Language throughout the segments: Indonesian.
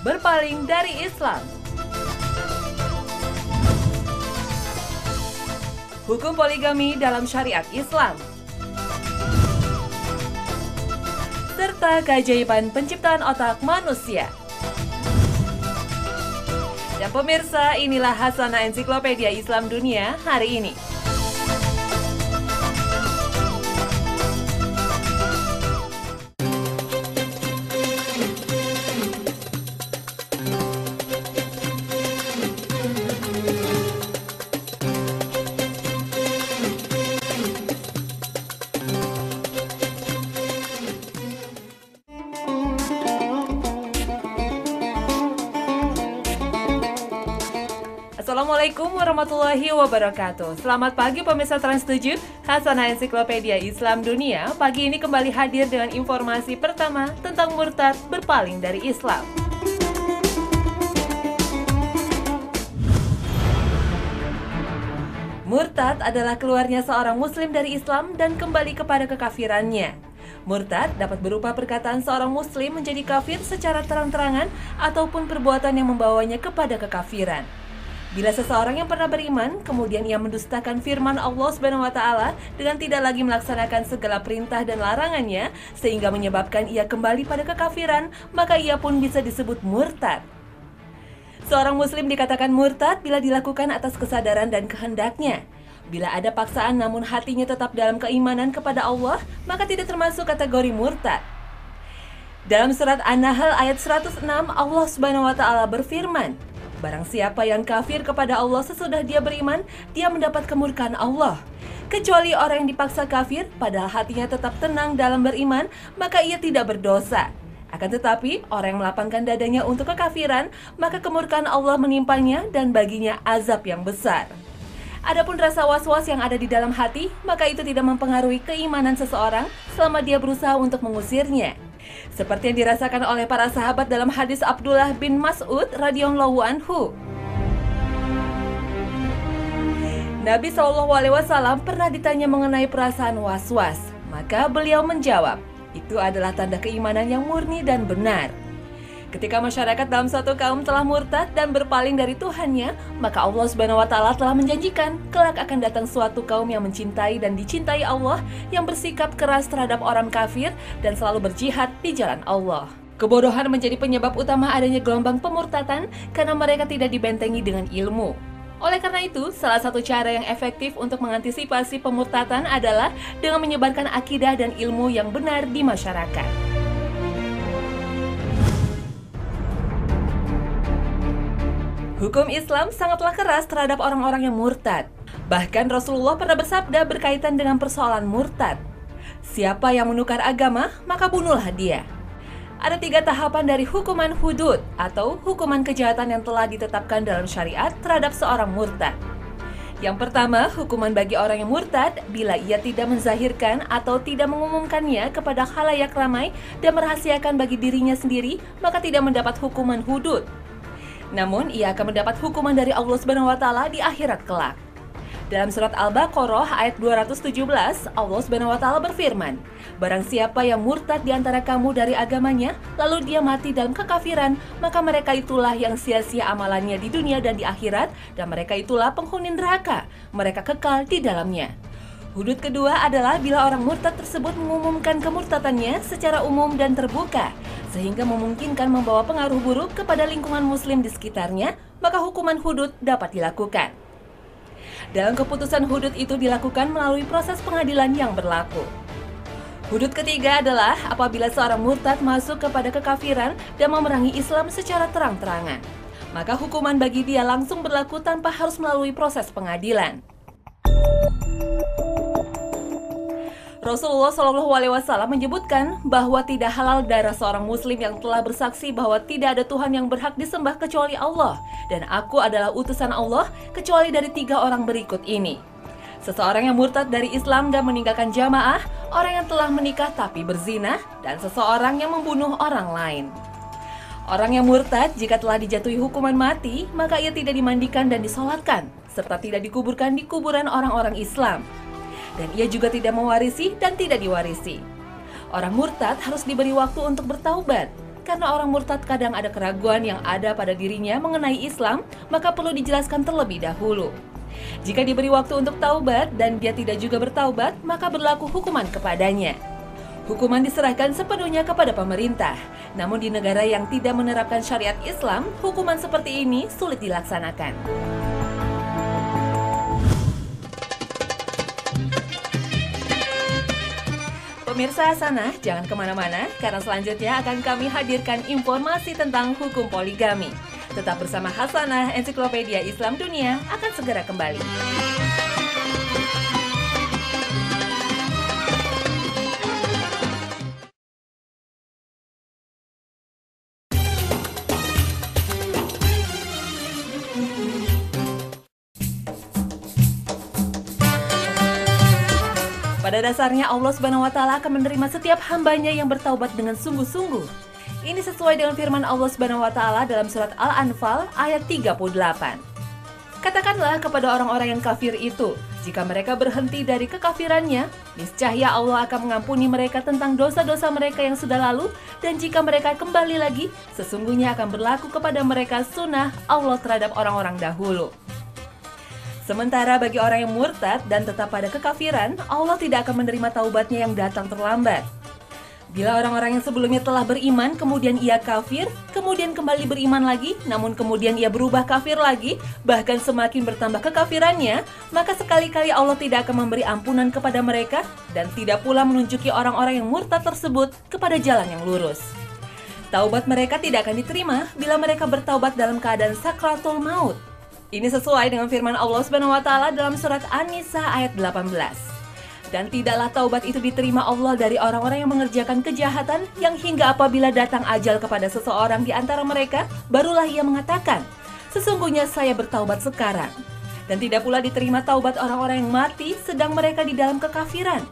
berpaling dari Islam. Hukum poligami dalam syariat Islam. Serta keajaiban penciptaan otak manusia. Dan pemirsa, inilah Hasanah Ensiklopedia Islam Dunia hari ini. Assalamualaikum warahmatullahi wabarakatuh. Selamat pagi pemirsa Trans 7, Hasanah Ensiklopedia Islam Dunia. Pagi ini kembali hadir dengan informasi pertama tentang murtad berpaling dari Islam. Murtad adalah keluarnya seorang muslim dari Islam dan kembali kepada kekafirannya. Murtad dapat berupa perkataan seorang muslim menjadi kafir secara terang-terangan ataupun perbuatan yang membawanya kepada kekafiran. Bila seseorang yang pernah beriman, kemudian ia mendustakan firman Allah SWT dengan tidak lagi melaksanakan segala perintah dan larangannya, sehingga menyebabkan ia kembali pada kekafiran, maka ia pun bisa disebut murtad. Seorang muslim dikatakan murtad bila dilakukan atas kesadaran dan kehendaknya. Bila ada paksaan namun hatinya tetap dalam keimanan kepada Allah, maka tidak termasuk kategori murtad. Dalam surat An-Nahl ayat 106, Allah SWT berfirman, barang siapa yang kafir kepada Allah sesudah dia beriman, dia mendapat kemurkaan Allah. Kecuali orang yang dipaksa kafir, padahal hatinya tetap tenang dalam beriman, maka ia tidak berdosa. Akan tetapi, orang yang melapangkan dadanya untuk kekafiran, maka kemurkaan Allah menimpanya dan baginya azab yang besar. Adapun rasa was-was yang ada di dalam hati, maka itu tidak mempengaruhi keimanan seseorang selama dia berusaha untuk mengusirnya. Seperti yang dirasakan oleh para sahabat dalam hadis Abdullah bin Mas'ud radhiyallahu anhu. Nabi SAW pernah ditanya mengenai perasaan was-was, maka beliau menjawab, itu adalah tanda keimanan yang murni dan benar. Ketika masyarakat dalam suatu kaum telah murtad dan berpaling dari Tuhannya, maka Allah SWT telah menjanjikan kelak akan datang suatu kaum yang mencintai dan dicintai Allah, yang bersikap keras terhadap orang kafir dan selalu berjihad di jalan Allah. Kebodohan menjadi penyebab utama adanya gelombang pemurtatan karena mereka tidak dibentengi dengan ilmu. Oleh karena itu, salah satu cara yang efektif untuk mengantisipasi pemurtatan adalah dengan menyebarkan akidah dan ilmu yang benar di masyarakat. Hukum Islam sangatlah keras terhadap orang-orang yang murtad. Bahkan Rasulullah pernah bersabda berkaitan dengan persoalan murtad. Siapa yang menukar agama, maka bunuhlah dia. Ada 3 tahapan dari hukuman hudud atau hukuman kejahatan yang telah ditetapkan dalam syariat terhadap seorang murtad. Yang pertama, hukuman bagi orang yang murtad bila ia tidak menzahirkan atau tidak mengumumkannya kepada khalayak ramai dan merahasiakan bagi dirinya sendiri, maka tidak mendapat hukuman hudud. Namun, ia akan mendapat hukuman dari Allah SWT di akhirat kelak. Dalam surat Al-Baqarah ayat 217, Allah SWT berfirman, barang siapa yang murtad di antara kamu dari agamanya, lalu dia mati dalam kekafiran, maka mereka itulah yang sia-sia amalannya di dunia dan di akhirat, dan mereka itulah penghuni neraka, mereka kekal di dalamnya. Hudud kedua adalah bila orang murtad tersebut mengumumkan kemurtadannya secara umum dan terbuka, sehingga memungkinkan membawa pengaruh buruk kepada lingkungan muslim di sekitarnya, maka hukuman hudud dapat dilakukan. Dalam keputusan hudud itu dilakukan melalui proses pengadilan yang berlaku. Hudud ketiga adalah apabila seorang murtad masuk kepada kekafiran dan memerangi Islam secara terang-terangan, maka hukuman bagi dia langsung berlaku tanpa harus melalui proses pengadilan. Rasulullah SAW menyebutkan bahwa tidak halal darah seorang muslim yang telah bersaksi bahwa tidak ada Tuhan yang berhak disembah kecuali Allah, dan aku adalah utusan Allah, kecuali dari 3 orang berikut ini. Seseorang yang murtad dari Islam dan meninggalkan jamaah, orang yang telah menikah tapi berzina, dan seseorang yang membunuh orang lain. Orang yang murtad jika telah dijatuhi hukuman mati, maka ia tidak dimandikan dan disolatkan, serta tidak dikuburkan di kuburan orang-orang Islam. Dan ia juga tidak mewarisi dan tidak diwarisi. Orang murtad harus diberi waktu untuk bertaubat. karena orang murtad kadang ada keraguan yang ada pada dirinya mengenai Islam, maka perlu dijelaskan terlebih dahulu. Jika diberi waktu untuk taubat dan dia tidak juga bertaubat, maka berlaku hukuman kepadanya. Hukuman diserahkan sepenuhnya kepada pemerintah. Namun di negara yang tidak menerapkan syariat Islam, hukuman seperti ini sulit dilaksanakan. Pemirsa Hasanah, jangan kemana-mana, karena selanjutnya akan kami hadirkan informasi tentang hukum poligami. Tetap bersama Hasanah, Ensiklopedia Islam Dunia akan segera kembali. Pada dasarnya Allah Subhanahu wa Ta'ala akan menerima setiap hambanya yang bertaubat dengan sungguh-sungguh. Ini sesuai dengan firman Allah Subhanahu wa Ta'ala dalam surat Al-Anfal ayat 38. Katakanlah kepada orang-orang yang kafir itu, jika mereka berhenti dari kekafirannya, niscaya Allah akan mengampuni mereka tentang dosa-dosa mereka yang sudah lalu, dan jika mereka kembali lagi, sesungguhnya akan berlaku kepada mereka sunnah Allah terhadap orang-orang dahulu. Sementara bagi orang yang murtad dan tetap pada kekafiran, Allah tidak akan menerima taubatnya yang datang terlambat. Bila orang-orang yang sebelumnya telah beriman, kemudian ia kafir, kemudian kembali beriman lagi, namun kemudian ia berubah kafir lagi, bahkan semakin bertambah kekafirannya, maka sekali-kali Allah tidak akan memberi ampunan kepada mereka dan tidak pula menunjuki orang-orang yang murtad tersebut kepada jalan yang lurus. Taubat mereka tidak akan diterima bila mereka bertaubat dalam keadaan sakratul maut. Ini sesuai dengan firman Allah Subhanahu wa Ta'ala dalam surat An-Nisa ayat 18. Dan tidaklah taubat itu diterima Allah dari orang-orang yang mengerjakan kejahatan yang hingga apabila datang ajal kepada seseorang di antara mereka, barulah ia mengatakan, sesungguhnya saya bertaubat sekarang. Dan tidak pula diterima taubat orang-orang yang mati sedang mereka di dalam kekafiran.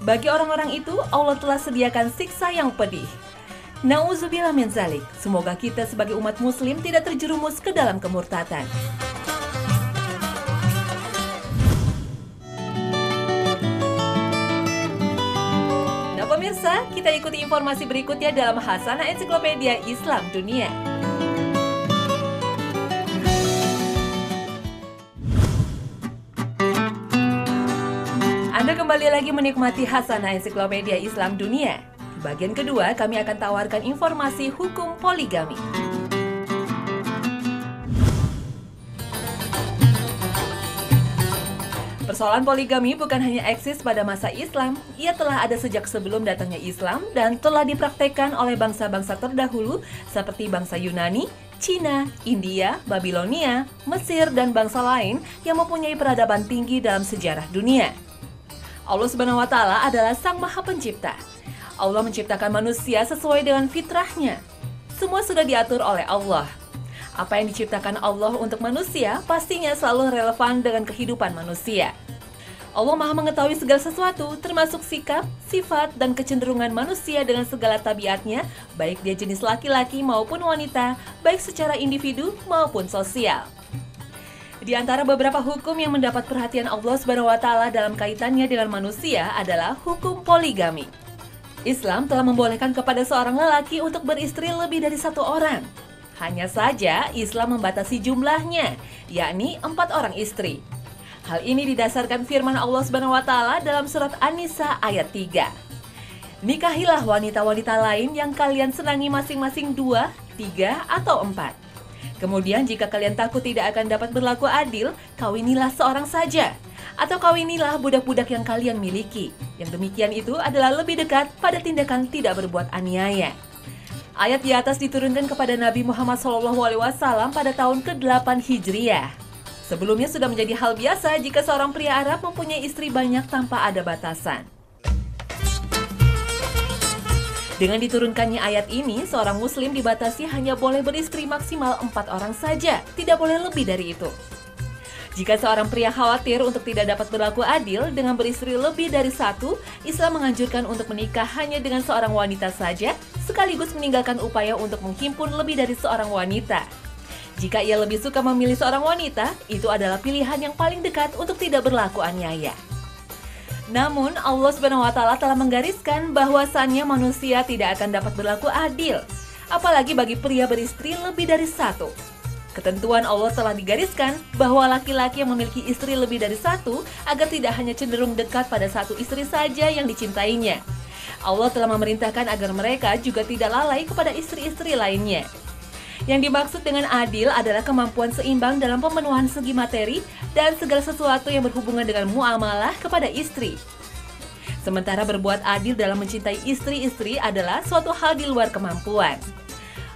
Bagi orang-orang itu, Allah telah sediakan siksa yang pedih. Nauzubillah min zalik. Semoga kita sebagai umat muslim tidak terjerumus ke dalam kemurtadan. Pemirsa, kita ikuti informasi berikutnya dalam Hasanah Ensiklopedia Islam Dunia. Anda kembali lagi menikmati Hasanah Ensiklopedia Islam Dunia. Di bagian kedua, kami akan tawarkan informasi hukum poligami. Persoalan poligami bukan hanya eksis pada masa Islam, ia telah ada sejak sebelum datangnya Islam dan telah dipraktekkan oleh bangsa-bangsa terdahulu seperti bangsa Yunani, Cina, India, Babilonia, Mesir, dan bangsa lain yang mempunyai peradaban tinggi dalam sejarah dunia. Allah Subhanahu wa Ta'ala adalah Sang Maha Pencipta. Allah menciptakan manusia sesuai dengan fitrahnya. Semua sudah diatur oleh Allah. Apa yang diciptakan Allah untuk manusia pastinya selalu relevan dengan kehidupan manusia. Allah Maha mengetahui segala sesuatu, termasuk sikap, sifat, dan kecenderungan manusia dengan segala tabiatnya, baik dia jenis laki-laki maupun wanita, baik secara individu maupun sosial. Di antara beberapa hukum yang mendapat perhatian Allah Subhanahu wa Ta'ala dalam kaitannya dengan manusia adalah hukum poligami. Islam telah membolehkan kepada seorang lelaki untuk beristri lebih dari satu orang. Hanya saja Islam membatasi jumlahnya, yakni 4 orang istri. Hal ini didasarkan firman Allah Subhanahu wa Ta'ala dalam surat An-Nisa ayat 3. Nikahilah wanita-wanita lain yang kalian senangi masing-masing 2, 3, atau 4. Kemudian jika kalian takut tidak akan dapat berlaku adil, kawinilah seorang saja. Atau kawinilah budak-budak yang kalian miliki. Yang demikian itu adalah lebih dekat pada tindakan tidak berbuat aniaya. Ayat di atas diturunkan kepada Nabi Muhammad SAW pada tahun ke-8 Hijriah. Sebelumnya sudah menjadi hal biasa jika seorang pria Arab mempunyai istri banyak tanpa ada batasan. Dengan diturunkannya ayat ini, seorang muslim dibatasi hanya boleh beristri maksimal 4 orang saja, tidak boleh lebih dari itu. Jika seorang pria khawatir untuk tidak dapat berlaku adil dengan beristri lebih dari 1, Islam menganjurkan untuk menikah hanya dengan seorang wanita saja, sekaligus meninggalkan upaya untuk menghimpun lebih dari seorang wanita. Jika ia lebih suka memilih seorang wanita, itu adalah pilihan yang paling dekat untuk tidak berlaku aniaya. Namun, Allah Subhanahu wa Ta'ala telah menggariskan bahwasannya manusia tidak akan dapat berlaku adil. apalagi bagi pria beristri lebih dari satu. Ketentuan Allah telah digariskan bahwa laki-laki yang memiliki istri lebih dari satu agar tidak hanya cenderung dekat pada satu istri saja yang dicintainya. Allah telah memerintahkan agar mereka juga tidak lalai kepada istri-istri lainnya. Yang dimaksud dengan adil adalah kemampuan seimbang dalam pemenuhan segi materi dan segala sesuatu yang berhubungan dengan muamalah kepada istri. Sementara berbuat adil dalam mencintai istri-istri adalah suatu hal di luar kemampuan.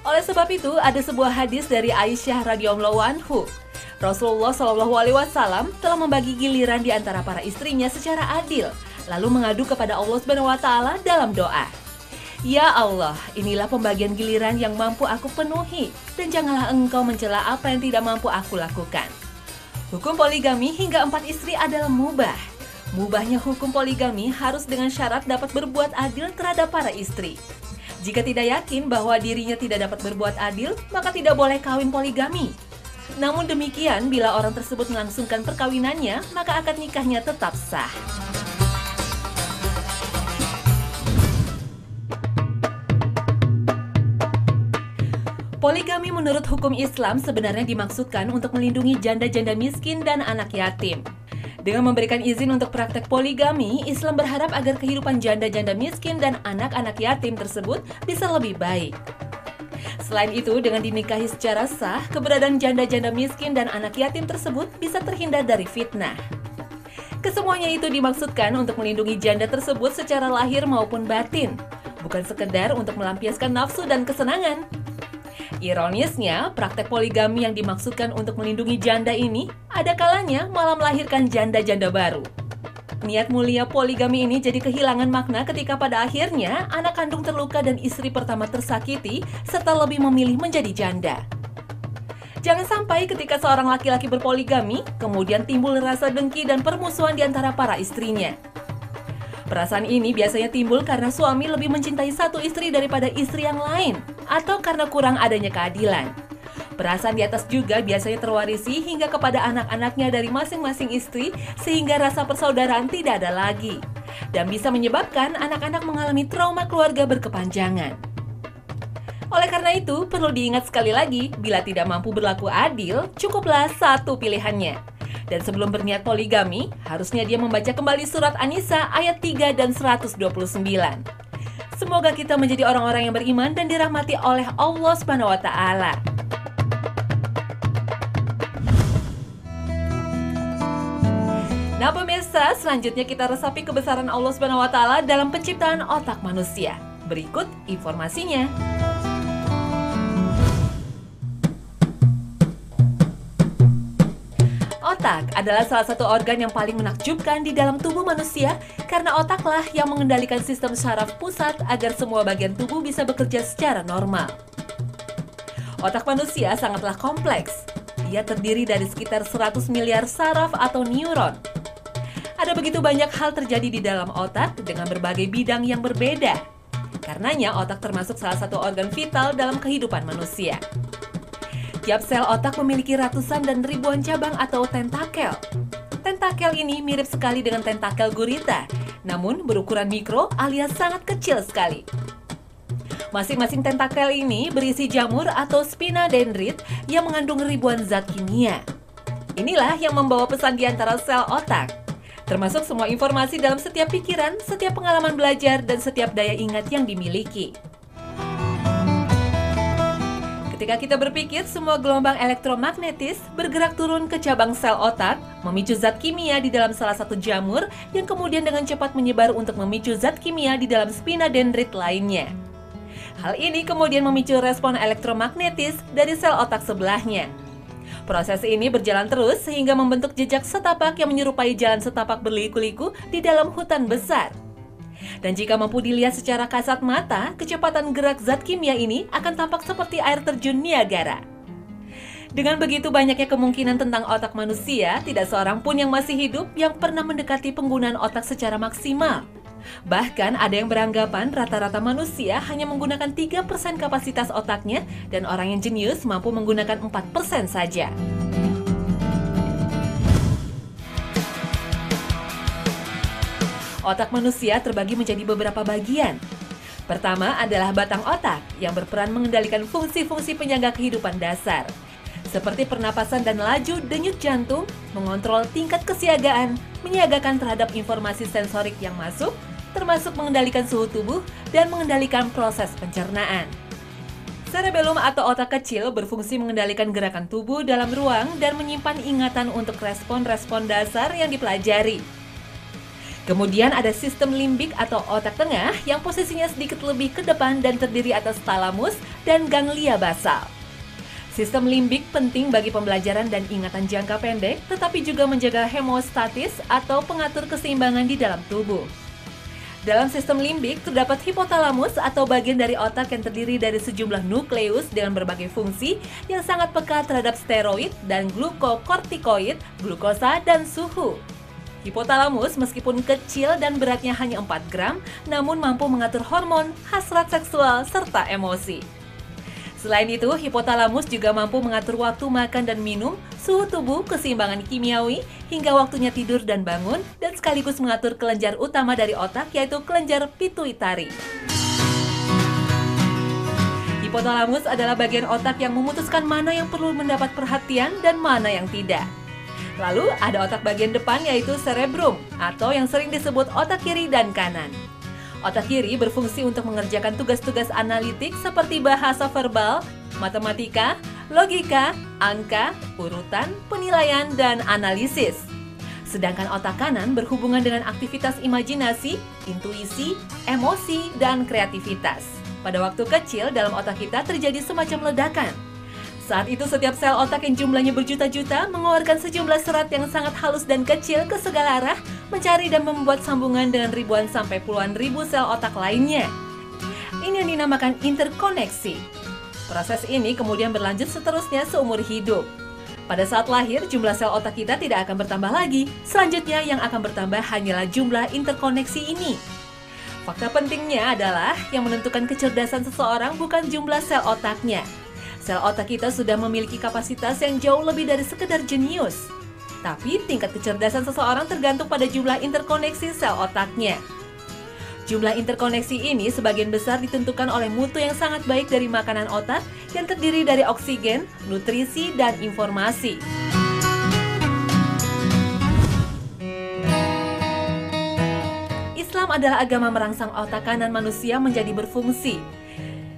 Oleh sebab itu, ada sebuah hadis dari Aisyah radhiyallahu anhu. Rasulullah Shallallahu alaihi wasallam telah membagi giliran di antara para istrinya secara adil, lalu mengadu kepada Allah Subhanahu wa taala dalam doa. Ya Allah, inilah pembagian giliran yang mampu aku penuhi, dan janganlah Engkau mencela apa yang tidak mampu aku lakukan. Hukum poligami hingga 4 istri adalah mubah. Mubahnya hukum poligami harus dengan syarat dapat berbuat adil terhadap para istri. Jika tidak yakin bahwa dirinya tidak dapat berbuat adil, maka tidak boleh kawin poligami. Namun demikian, bila orang tersebut melangsungkan perkawinannya, maka akad nikahnya tetap sah. Poligami menurut hukum Islam sebenarnya dimaksudkan untuk melindungi janda-janda miskin dan anak yatim. Dengan memberikan izin untuk praktek poligami, Islam berharap agar kehidupan janda-janda miskin dan anak-anak yatim tersebut bisa lebih baik. Selain itu, dengan dinikahi secara sah, keberadaan janda-janda miskin dan anak yatim tersebut bisa terhindar dari fitnah. Kesemuanya itu dimaksudkan untuk melindungi janda tersebut secara lahir maupun batin, bukan sekedar untuk melampiaskan nafsu dan kesenangan. Ironisnya, praktek poligami yang dimaksudkan untuk melindungi janda ini ada kalanya malah melahirkan janda-janda baru. Niat mulia poligami ini jadi kehilangan makna ketika pada akhirnya anak kandung terluka dan istri pertama tersakiti serta lebih memilih menjadi janda. Jangan sampai ketika seorang laki-laki berpoligami, kemudian timbul rasa dengki dan permusuhan di antara para istrinya. Perasaan ini biasanya timbul karena suami lebih mencintai satu istri daripada istri yang lain, atau karena kurang adanya keadilan. Perasaan di atas juga biasanya terwarisi hingga kepada anak-anaknya dari masing-masing istri, sehingga rasa persaudaraan tidak ada lagi, dan bisa menyebabkan anak-anak mengalami trauma keluarga berkepanjangan. Oleh karena itu, perlu diingat sekali lagi, bila tidak mampu berlaku adil, cukuplah satu pilihannya. Dan sebelum berniat poligami, harusnya dia membaca kembali surat An-Nisa ayat 3 dan 129. Semoga kita menjadi orang-orang yang beriman dan dirahmati oleh Allah Subhanahu wa taala. Nah pemirsa, selanjutnya kita resapi kebesaran Allah Subhanahu wa taala dalam penciptaan otak manusia. Berikut informasinya. Otak adalah salah satu organ yang paling menakjubkan di dalam tubuh manusia karena otaklah yang mengendalikan sistem saraf pusat agar semua bagian tubuh bisa bekerja secara normal. Otak manusia sangatlah kompleks. Ia terdiri dari sekitar 100 miliar saraf atau neuron. Ada begitu banyak hal terjadi di dalam otak dengan berbagai bidang yang berbeda. Karenanya otak termasuk salah satu organ vital dalam kehidupan manusia. Tiap sel otak memiliki ratusan dan ribuan cabang atau tentakel. Tentakel ini mirip sekali dengan tentakel gurita, namun berukuran mikro alias sangat kecil sekali. Masing-masing tentakel ini berisi jamur atau spina dendrit yang mengandung ribuan zat kimia. Inilah yang membawa pesan di antara sel otak, termasuk semua informasi dalam setiap pikiran, setiap pengalaman belajar, dan setiap daya ingat yang dimiliki. Ketika kita berpikir, semua gelombang elektromagnetis bergerak turun ke cabang sel otak, memicu zat kimia di dalam salah satu jamur yang kemudian dengan cepat menyebar untuk memicu zat kimia di dalam spina dendrit lainnya. Hal ini kemudian memicu respon elektromagnetis dari sel otak sebelahnya. Proses ini berjalan terus sehingga membentuk jejak setapak yang menyerupai jalan setapak berliku-liku di dalam hutan besar. Dan jika mampu dilihat secara kasat mata, kecepatan gerak zat kimia ini akan tampak seperti air terjun Niagara. Dengan begitu banyaknya kemungkinan tentang otak manusia, tidak seorang pun yang masih hidup yang pernah mendekati penggunaan otak secara maksimal. Bahkan ada yang beranggapan rata-rata manusia hanya menggunakan 3% kapasitas otaknya dan orang yang jenius mampu menggunakan 4% saja. Otak manusia terbagi menjadi beberapa bagian. Pertama adalah batang otak yang berperan mengendalikan fungsi-fungsi penyangga kehidupan dasar, seperti pernapasan dan laju denyut jantung, mengontrol tingkat kesiagaan, menyiagakan terhadap informasi sensorik yang masuk, termasuk mengendalikan suhu tubuh dan mengendalikan proses pencernaan. Cerebellum atau otak kecil berfungsi mengendalikan gerakan tubuh dalam ruang dan menyimpan ingatan untuk respon-respon dasar yang dipelajari. Kemudian ada sistem limbik atau otak tengah yang posisinya sedikit lebih ke depan dan terdiri atas talamus dan ganglia basal. Sistem limbik penting bagi pembelajaran dan ingatan jangka pendek, tetapi juga menjaga hemostatis atau pengatur keseimbangan di dalam tubuh. Dalam sistem limbik terdapat hipotalamus atau bagian dari otak yang terdiri dari sejumlah nukleus dengan berbagai fungsi yang sangat peka terhadap steroid dan glukokortikoid, glukosa, dan suhu. Hipotalamus meskipun kecil dan beratnya hanya 4 gram, namun mampu mengatur hormon, hasrat seksual, serta emosi. Selain itu, hipotalamus juga mampu mengatur waktu makan dan minum, suhu tubuh, keseimbangan kimiawi, hingga waktunya tidur dan bangun, dan sekaligus mengatur kelenjar utama dari otak, yaitu kelenjar pituitari. Hipotalamus adalah bagian otak yang memutuskan mana yang perlu mendapat perhatian dan mana yang tidak. Lalu ada otak bagian depan yaitu cerebrum, atau yang sering disebut otak kiri dan kanan. Otak kiri berfungsi untuk mengerjakan tugas-tugas analitik seperti bahasa verbal, matematika, logika, angka, urutan, penilaian, dan analisis. Sedangkan otak kanan berhubungan dengan aktivitas imajinasi, intuisi, emosi, dan kreativitas. Pada waktu kecil, dalam otak kita terjadi semacam ledakan. Saat itu setiap sel otak yang jumlahnya berjuta-juta mengeluarkan sejumlah serat yang sangat halus dan kecil ke segala arah, mencari dan membuat sambungan dengan ribuan sampai puluhan ribu sel otak lainnya. Ini yang dinamakan interkoneksi. Proses ini kemudian berlanjut seterusnya seumur hidup. Pada saat lahir, jumlah sel otak kita tidak akan bertambah lagi. Selanjutnya yang akan bertambah hanyalah jumlah interkoneksi ini. Fakta pentingnya adalah yang menentukan kecerdasan seseorang bukan jumlah sel otaknya. Sel otak kita sudah memiliki kapasitas yang jauh lebih dari sekedar jenius. Tapi tingkat kecerdasan seseorang tergantung pada jumlah interkoneksi sel otaknya. Jumlah interkoneksi ini sebagian besar ditentukan oleh mutu yang sangat baik dari makanan otak yang terdiri dari oksigen, nutrisi, dan informasi. Islam adalah agama merangsang otak kanan manusia menjadi berfungsi.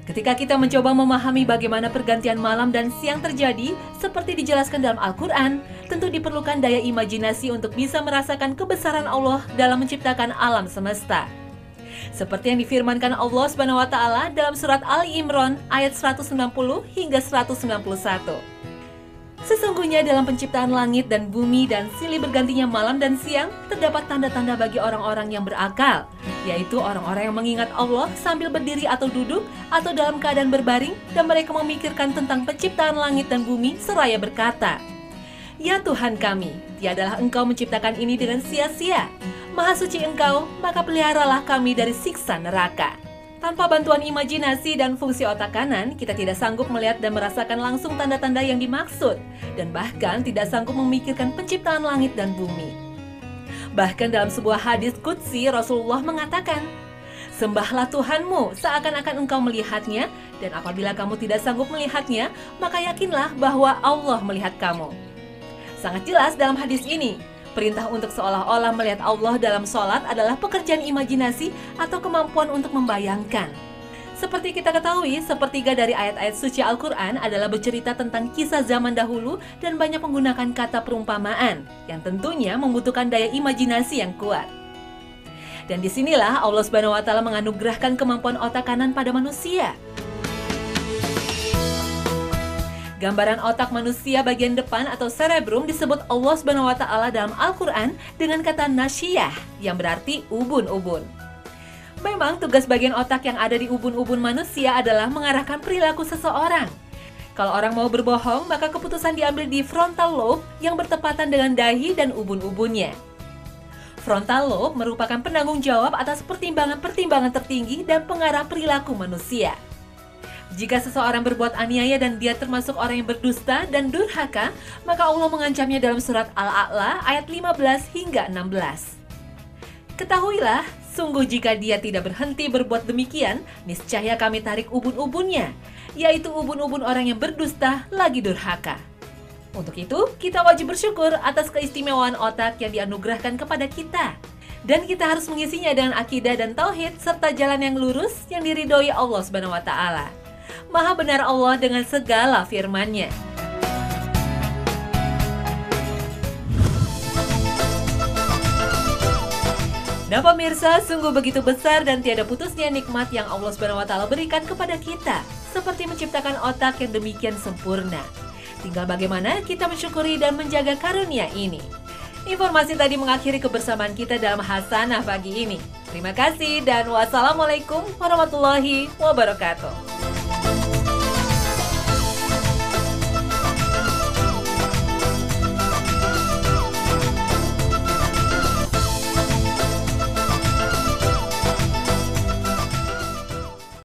Ketika kita mencoba memahami bagaimana pergantian malam dan siang terjadi, seperti dijelaskan dalam Al-Quran, tentu diperlukan daya imajinasi untuk bisa merasakan kebesaran Allah dalam menciptakan alam semesta. Seperti yang difirmankan Allah SWT dalam surat Ali Imran ayat 190 hingga 191. Sesungguhnya dalam penciptaan langit dan bumi dan silih bergantinya malam dan siang, terdapat tanda-tanda bagi orang-orang yang berakal, yaitu orang-orang yang mengingat Allah sambil berdiri atau duduk, atau dalam keadaan berbaring, dan mereka memikirkan tentang penciptaan langit dan bumi, seraya berkata, "Ya Tuhan kami, tiadalah Engkau menciptakan ini dengan sia-sia. Maha suci Engkau, maka peliharalah kami dari siksa neraka." Tanpa bantuan imajinasi dan fungsi otak kanan, kita tidak sanggup melihat dan merasakan langsung tanda-tanda yang dimaksud, dan bahkan tidak sanggup memikirkan penciptaan langit dan bumi. Bahkan dalam sebuah hadis qudsi, Rasulullah mengatakan, "Sembahlah Tuhanmu seakan-akan engkau melihatnya, dan apabila kamu tidak sanggup melihatnya, maka yakinlah bahwa Allah melihat kamu." Sangat jelas dalam hadis ini, perintah untuk seolah-olah melihat Allah dalam sholat adalah pekerjaan imajinasi atau kemampuan untuk membayangkan. Seperti kita ketahui, sepertiga dari ayat-ayat suci Al-Quran adalah bercerita tentang kisah zaman dahulu dan banyak menggunakan kata perumpamaan, yang tentunya membutuhkan daya imajinasi yang kuat. Dan disinilah Allah SWT menganugerahkan kemampuan otak kanan pada manusia. Gambaran otak manusia bagian depan atau cerebrum disebut Allah SWT dalam Al-Quran dengan kata nasyiyah yang berarti ubun-ubun. Memang tugas bagian otak yang ada di ubun-ubun manusia adalah mengarahkan perilaku seseorang. Kalau orang mau berbohong, maka keputusan diambil di frontal lobe yang bertepatan dengan dahi dan ubun-ubunnya. Frontal lobe merupakan penanggung jawab atas pertimbangan-pertimbangan tertinggi dan pengarah perilaku manusia. Jika seseorang berbuat aniaya dan dia termasuk orang yang berdusta dan durhaka, maka Allah mengancamnya dalam surat Al-A'la ayat 15 hingga 16. Ketahuilah, Sungguh jika dia tidak berhenti berbuat demikian, niscaya kami tarik ubun-ubunnya, yaitu ubun-ubun orang yang berdusta lagi durhaka. Untuk itu, kita wajib bersyukur atas keistimewaan otak yang dianugerahkan kepada kita. Dan kita harus mengisinya dengan akidah dan tauhid serta jalan yang lurus yang diridhoi Allah Subhanahu wa taala. Maha benar Allah dengan segala firman-Nya. Nah pemirsa, sungguh begitu besar dan tiada putusnya nikmat yang Allah Subhanahu wa taala berikan kepada kita, seperti menciptakan otak yang demikian sempurna. Tinggal bagaimana kita mensyukuri dan menjaga karunia ini. Informasi tadi mengakhiri kebersamaan kita dalam Hasanah pagi ini. Terima kasih dan wassalamualaikum warahmatullahi wabarakatuh.